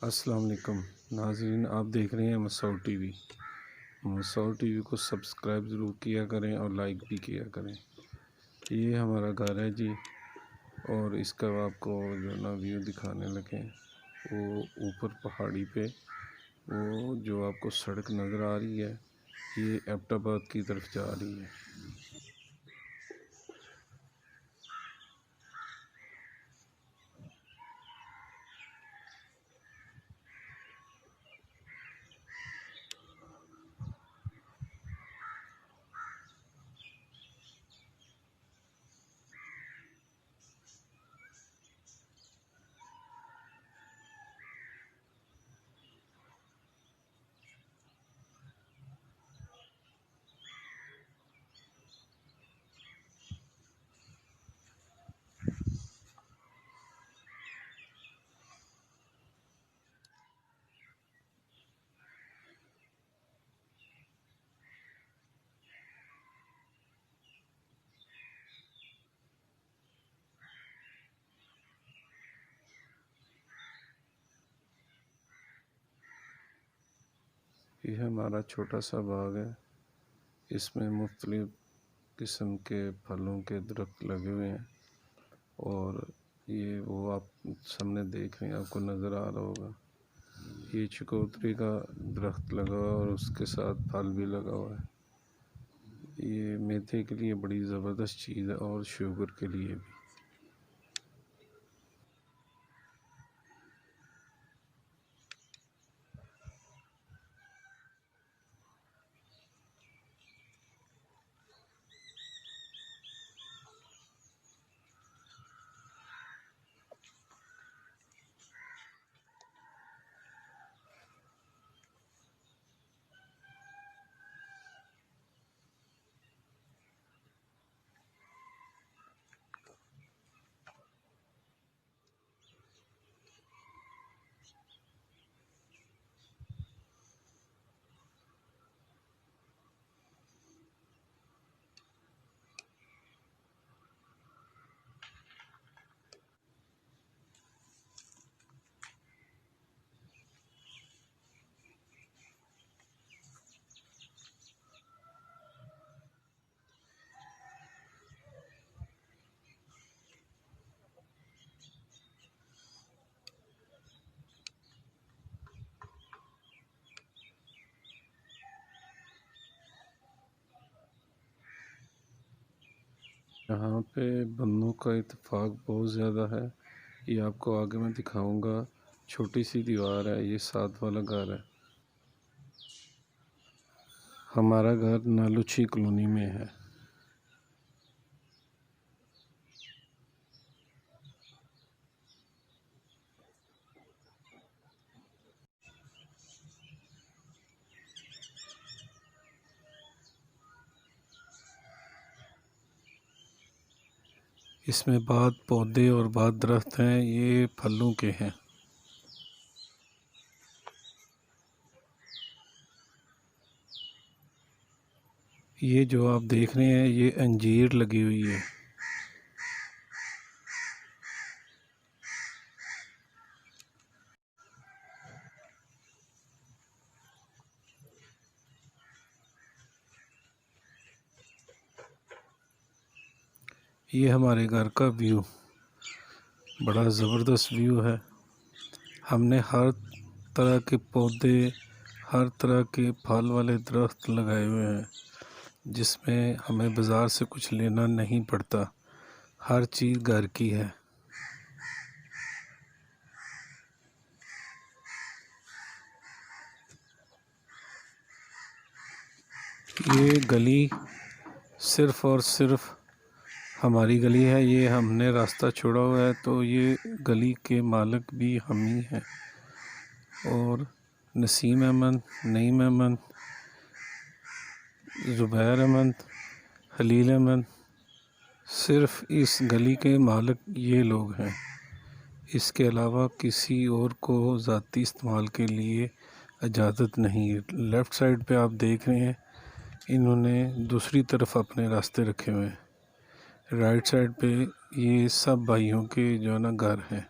अस्सलाम वालेकुम नाज़रीन, आप देख रहे हैं मसौर टीवी। मसौर टीवी को सब्सक्राइब ज़रूर किया करें और लाइक भी किया करें। ये हमारा घर है जी, और इसका आपको जो ना व्यू दिखाने लगे, वो ऊपर पहाड़ी पे वो जो आपको सड़क नज़र आ रही है, ये एबटाबाद की तरफ जा रही है। ये हमारा छोटा सा बाग है। इसमें मुख्तलिफ़ किस्म के फलों के दरख्त लगे हुए हैं, और ये वो आप सामने देख रहे हैं, आपको नज़र आ रहा होगा, ये चकोतरे का दरख्त लगा हुआ है और उसके साथ फल भी लगा हुआ है। ये मैदे के लिए बड़ी ज़बरदस्त चीज़ है और शुगर के लिए भी। यहाँ पे बंदों का इत्तेफाक बहुत ज़्यादा है। ये आपको आगे मैं दिखाऊंगा। छोटी सी दीवार है, ये साथ वाला घर है। हमारा घर नालुची कॉलोनी में है। इसमें बाद पौधे और बाद दरख्त हैं, ये फलों के हैं। ये जो आप देख रहे हैं, ये अंजीर लगी हुई है। ये हमारे घर का व्यू, बड़ा ज़बरदस्त व्यू है। हमने हर तरह के पौधे, हर तरह के फल वाले दरख्त लगाए हुए हैं, जिसमें हमें बाज़ार से कुछ लेना नहीं पड़ता। हर चीज़ घर की है। ये गली सिर्फ़ और सिर्फ़ हमारी गली है। ये हमने रास्ता छोड़ा हुआ है, तो ये गली के मालिक भी हम ही हैं। और नसीम अहमद, नईम अहमद, ज़ुबैर अहमद, खलील अहमद, सिर्फ़ इस गली के मालिक ये लोग हैं। इसके अलावा किसी और को ज़ाती इस्तेमाल के लिए इजाज़त नहीं है। लेफ़्ट साइड पे आप देख रहे हैं, इन्होंने दूसरी तरफ अपने रास्ते रखे हुए हैं। राइट साइड पे ये सब भाइयों के जो है ना घर हैं।